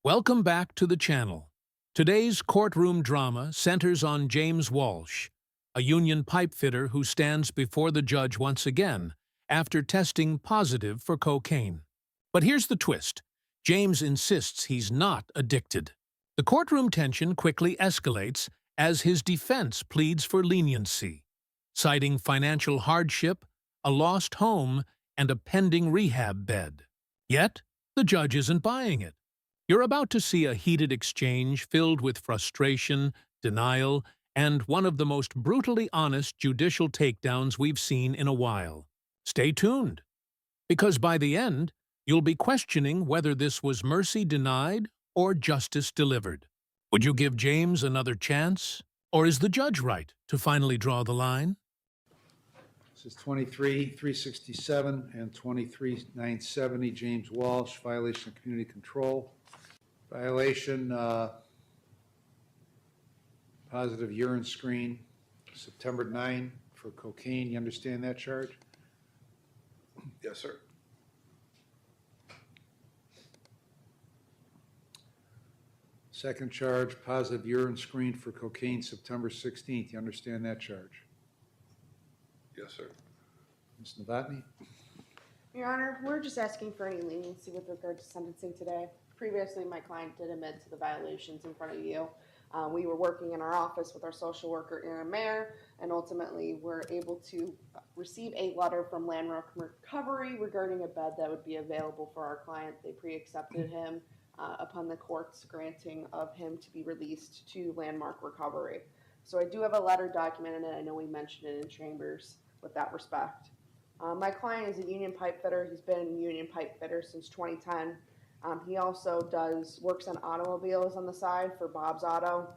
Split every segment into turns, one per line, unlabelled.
Welcome back to the channel. Today's courtroom drama centers on James Walsh, a union pipefitter who stands before the judge once again after testing positive for cocaine. But here's the twist. James insists he's not addicted. The courtroom tension quickly escalates as his defense pleads for leniency, citing financial hardship, a lost home, and a pending rehab bed. Yet, the judge isn't buying it. You're about to see a heated exchange filled with frustration, denial, and one of the most brutally honest judicial takedowns we've seen in a while. Stay tuned, because by the end, you'll be questioning whether this was mercy denied or justice delivered. Would you give James another chance? Or is the judge right to finally draw the line?
This is 23-367 and 23-970, James Walsh, violation of community control. Violation, positive urine screen, September 9 for cocaine. You understand that charge?
Yes, sir.
Second charge, positive urine screen for cocaine, September 16th. You understand that charge?
Yes, sir.
Ms. Novotny?
Your Honor, we're just asking for any leniency with regard to sentencing today. Previously, my client did admit to the violations in front of you. We were working in our office with our social worker and our mayor, and ultimately were able to receive a letter from Landmark Recovery regarding a bed that would be available for our client. They pre-accepted him upon the court's granting of him to be released to Landmark Recovery. So I do have a letter documented, and I know we mentioned it in chambers with that respect. My client is a union pipe fitter. He's been a union pipe fitter since 2010. He also works on automobiles on the side for Bob's Auto.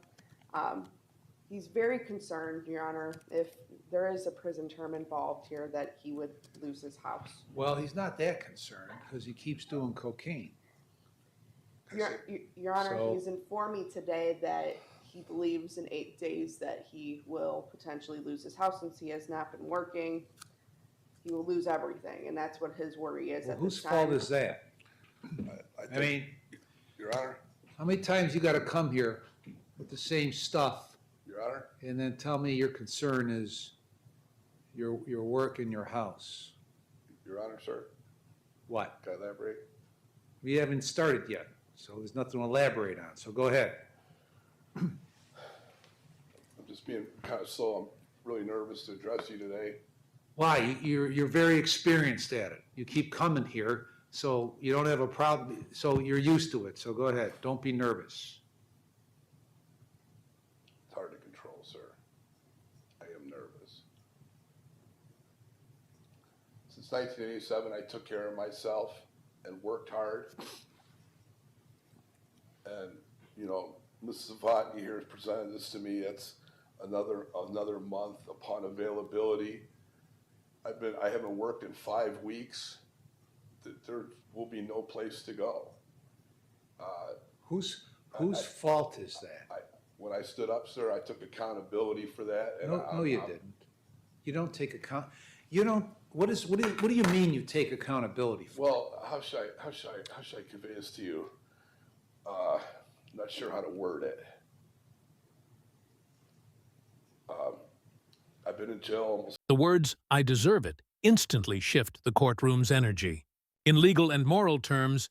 He's very concerned, Your Honor, if there is a prison term involved here, that he would lose his house.
Well, he's not that concerned because he keeps doing cocaine.
Your Honor,
So-
he's informed me today that he believes in 8 days that he will potentially lose his house since he has not been working. He will lose everything, and that's what his worry is
Well,
at
whose
this time.
fault is that?
I
mean,
Your Honor,
how many times you gotta come here with the same stuff
Your Honor,
and then tell me your concern is your work in your house?
Your Honor, sir,
What?
can I elaborate?
We haven't started yet, so there's nothing to elaborate on, so go ahead.
I'm just being kind of slow. I'm really nervous to address you today.
Why? You're very experienced at it. You keep coming here, so you don't have a problem, so you're used to it, so go ahead. Don't be nervous.
It's hard to control, sir. I am nervous. Since 1987, I took care of myself and worked hard. And, you know, Mrs. Zavotny here has presented this to me. It's another month upon availability. I haven't worked in 5 weeks. There will be no place to go.
Whose fault is that?
When I stood up, sir, I took accountability for that. And
No, you didn't. You don't take you don't, what do you mean you take accountability for?
Well, how should I convey this to you? I'm not sure how to word it. I've been in jail almost.
The words, "I deserve it," instantly shift the courtroom's energy. In legal and moral terms,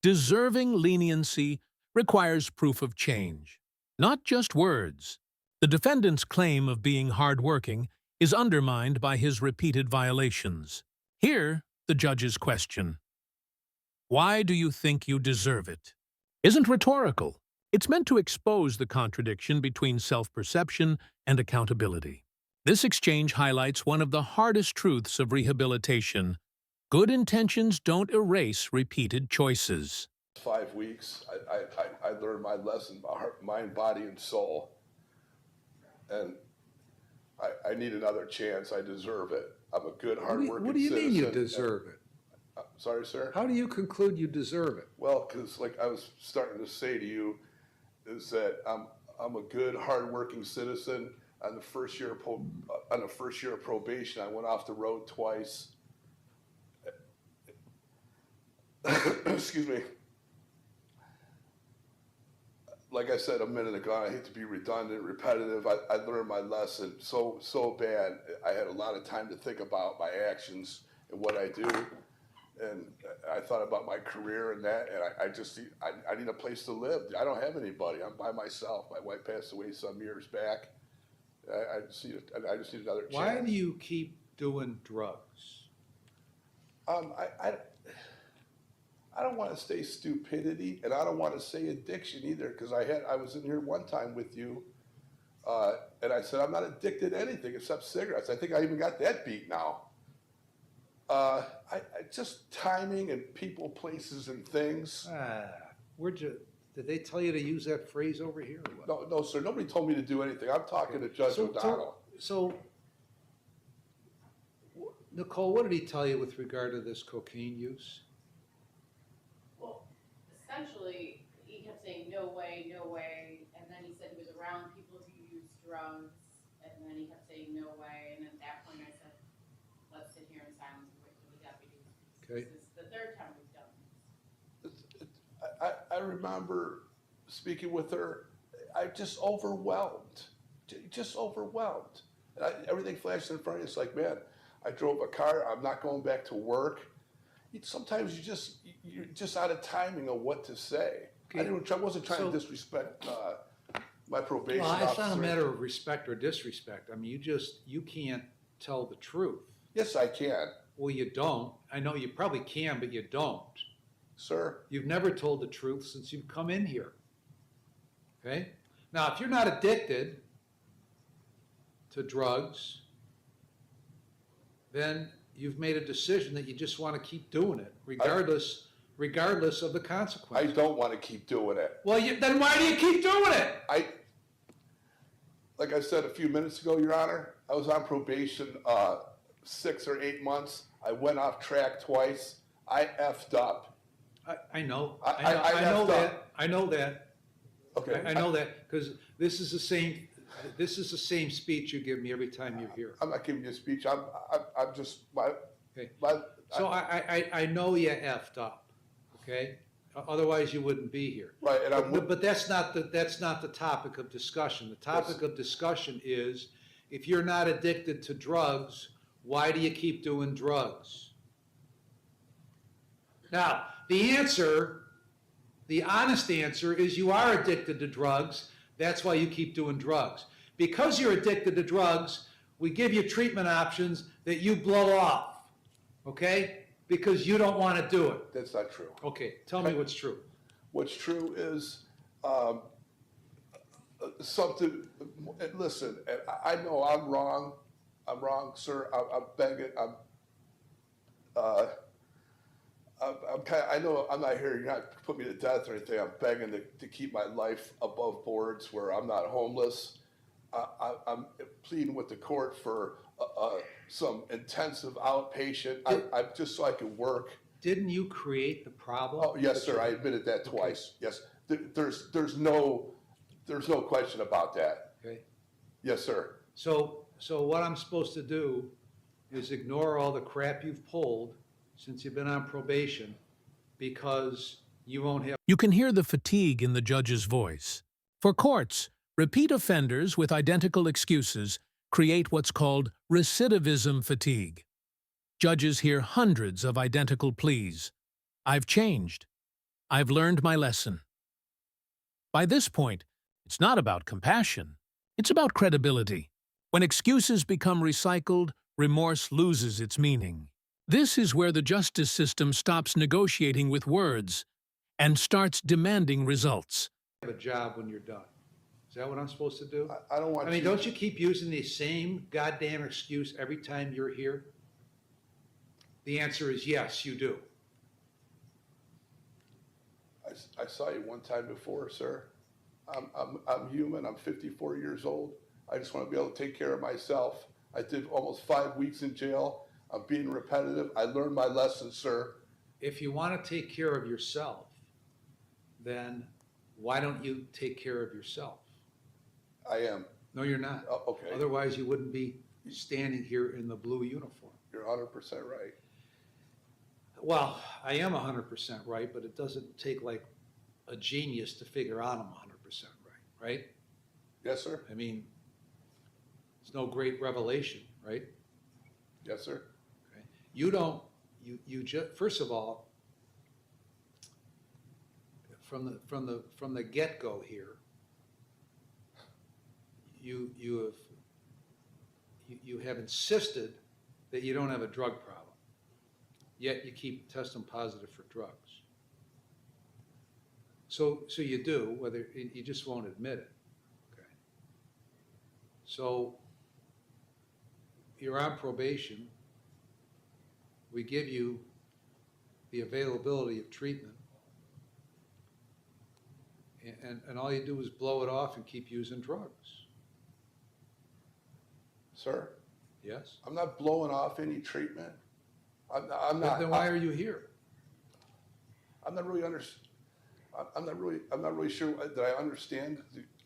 deserving leniency requires proof of change, not just words. The defendant's claim of being hardworking is undermined by his repeated violations. Here, the judge's question. Why do you think you deserve it? Isn't rhetorical. It's meant to expose the contradiction between self-perception and accountability. This exchange highlights one of the hardest truths of rehabilitation. Good intentions don't erase repeated choices.
5 weeks. I learned my lesson by heart, mind, body, and soul. And I need another chance. I deserve it. I'm a good, hardworking citizen.
What do you mean you deserve it?
Sorry, sir?
How do you conclude you deserve it?
Well, because like I was starting to say to you, is that I'm a good, hardworking citizen. On the first year of probation, I went off the road twice. Excuse me. like I said a minute ago, I hate to be redundant, repetitive. I learned my lesson so bad. I had a lot of time to think about my actions and what I do. And I thought about my career and that, and I need a place to live. I don't have anybody. I'm by myself. My wife passed away some years back. I just need another chance.
Why do you keep doing drugs?
I don't want to say stupidity, and I don't want to say addiction either, because I was in here one time with you, and I said I'm not addicted to anything except cigarettes. I think I even got that beat now. I just timing and people, places, and things.
Did they tell you to use that phrase over here or what?
No, sir. Nobody told me to do anything. I'm talking to Judge O'Donnell.
So, Nicole, what did he tell you with regard to this cocaine use?
Well, essentially, he kept saying, no way, and then he said he was around people who use drugs, and then he kept saying, no way, and at that point I said, let's sit here in silence and wait for the deputies.
Okay.
This is the third time we've done this.
I remember speaking with her. I'm just overwhelmed. And everything flashed in front of you. It's like, man, I drove a car. I'm not going back to work. Sometimes you're just out of timing of what to say.
Okay.
I wasn't trying to disrespect my probation
Well,
officer.
it's not a matter of respect or disrespect. I mean, you can't tell the truth.
Yes, I can,
Well, you don't. I know you probably can, but you don't.
sir.
You've never told the truth since you've come in here. Okay? Now, if you're not addicted to drugs, then you've made a decision that you just want to keep doing it, regardless of the
I
consequences.
don't want to keep doing it.
Well, then why do you keep doing it?
Like I said a few minutes ago, Your Honor, I was on probation 6 or 8 months. I went off track twice. I effed up.
I know.
I
I know
effed
that.
up.
I know that.
Okay.
I know that because this is the same speech you give me every time you're here.
I'm not giving you a speech. I'm just
Okay.
my.
So I know you effed up. Okay. Otherwise you wouldn't be here.
Right, and
But that's not the topic of discussion. The topic of discussion is if you're not addicted to drugs, why do you keep doing drugs? Now, the honest answer is you are addicted to drugs. That's why you keep doing drugs. Because you're addicted to drugs, we give you treatment options that you blow off, okay? Because you don't want to do it.
That's not true.
Okay, tell me what's true.
What's true is something. Listen, and I know I'm wrong. I'm wrong, sir. I'm begging. I know I'm not here. You're not putting me to death or anything. I'm begging to keep my life above boards where I'm not homeless. I'm pleading with the court for some intensive outpatient. I'm just so I can work.
Didn't you create the problem?
Oh yes, sir. I admitted that twice. Yes. There's no question about that.
Okay.
Yes, sir.
So what I'm supposed to do is ignore all the crap you've pulled since you've been on probation because you won't have.
You can hear the fatigue in the judge's voice. For courts, repeat offenders with identical excuses create what's called recidivism fatigue. Judges hear hundreds of identical pleas. I've changed. I've learned my lesson. By this point, it's not about compassion. It's about credibility. When excuses become recycled, remorse loses its meaning. This is where the justice system stops negotiating with words and starts demanding results.
Have a job when you're done. Is that what I'm supposed to do?
I don't want.
I mean, don't you keep using the same goddamn excuse every time you're here? The answer is yes, you do.
I saw you one time before, sir. I'm human. I'm 54 years old. I just want to be able to take care of myself. I did almost 5 weeks in jail. I'm being repetitive. I learned my lesson, sir.
If you want to take care of yourself, then why don't you take care of yourself?
I am.
No, you're not.
Oh, okay.
Otherwise, you wouldn't be standing here in the blue uniform.
You're 100% right.
Well, I am 100% right, but it doesn't take like a genius to figure out I'm right, right?
Yes, sir.
I mean, it's no great revelation, right?
Yes, sir.
Okay. You don't, you just, first of all, from the get-go here, you have insisted that you don't have a drug problem, yet you keep testing positive for drugs. So you do, whether, you just won't admit it, okay? So you're on probation. We give you the availability of treatment, and all you do is blow it off and keep using drugs.
Sir,
Yes?
I'm not blowing off any treatment. I'm not.
Then why are you here?
I'm not really I'm not really sure that I understand.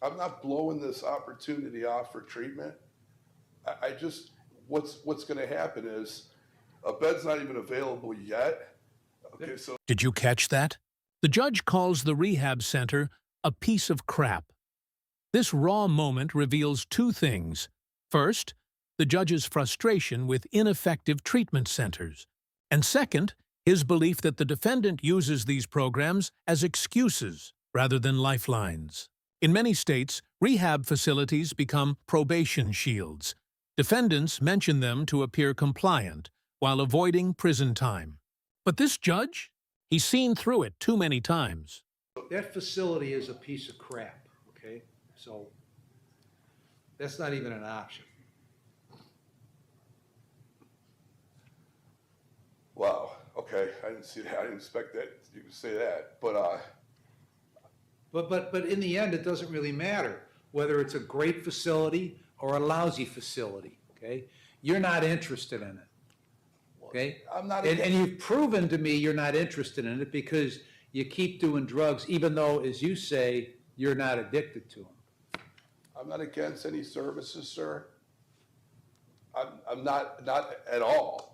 I'm not blowing this opportunity off for treatment. I just, what's going to happen is a bed's not even available yet. Okay, so.
Did you catch that? The judge calls the rehab center a piece of crap. This raw moment reveals two things. First, the judge's frustration with ineffective treatment centers. And second, his belief that the defendant uses these programs as excuses rather than lifelines. In many states, rehab facilities become probation shields. Defendants mention them to appear compliant while avoiding prison time. But this judge? He's seen through it too many times.
That facility is a piece of crap, okay? So that's not even an option.
Wow, okay, I didn't see that, I didn't expect that, you could say that, but,
But in the end, it doesn't really matter whether it's a great facility or a lousy facility, okay? You're not interested in it, okay?
I'm not.
And you've proven to me you're not interested in it because you keep doing drugs, even though, as you say, you're not addicted to them.
I'm not against any services, sir. I'm not at all.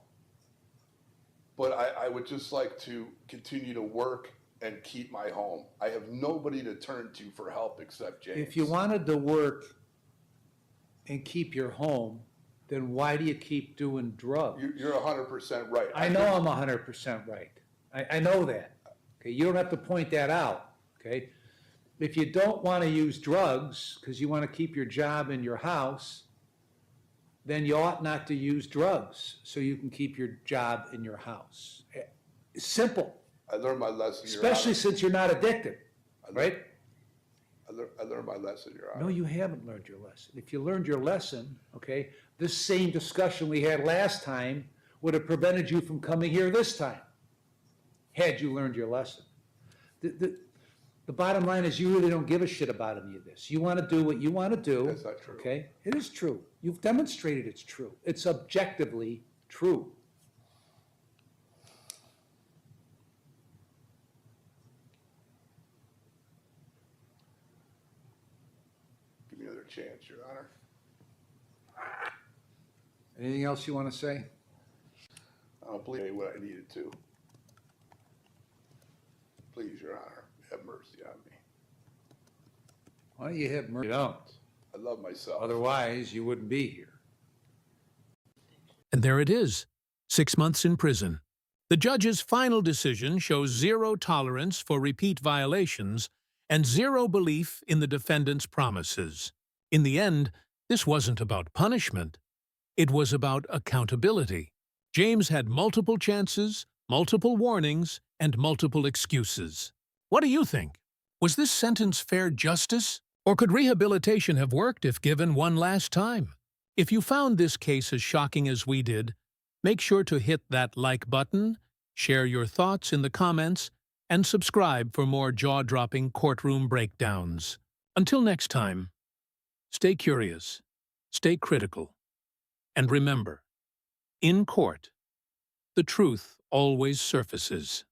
But I would just like to continue to work and keep my home. I have nobody to turn to for help except James.
If you wanted to work and keep your home, then why do you keep doing drugs?
You're 100% right.
I know I'm 100% right. I know that. Okay, you don't have to point that out, okay? If you don't want to use drugs because you want to keep your job in your house, then you ought not to use drugs so you can keep your job in your house. It's simple,
I learned my lesson, Your
especially
Honor.
since you're not addicted, right?
I learned my lesson, Your Honor.
No, you haven't learned your lesson. If you learned your lesson, okay, this same discussion we had last time would have prevented you from coming here this time, had you learned your lesson. The bottom line is you really don't give a shit about any of this. You want to do what you want to do.
That's not true.
Okay? It is true. You've demonstrated it's true. It's objectively true.
Give me another chance, Your Honor.
Anything else you want to say?
I don't believe what I needed to. Please, Your Honor, have mercy on me.
Why don't you have mercy? You don't.
I love myself.
Otherwise, you wouldn't be here.
And there it is, 6 months in prison. The judge's final decision shows zero tolerance for repeat violations and zero belief in the defendant's promises. In the end, this wasn't about punishment. It was about accountability. James had multiple chances, multiple warnings, and multiple excuses. What do you think? Was this sentence fair justice? Or could rehabilitation have worked if given one last time? If you found this case as shocking as we did, make sure to hit that like button, share your thoughts in the comments, and subscribe for more jaw-dropping courtroom breakdowns. Until next time, stay curious, stay critical, and remember, in court, the truth always surfaces.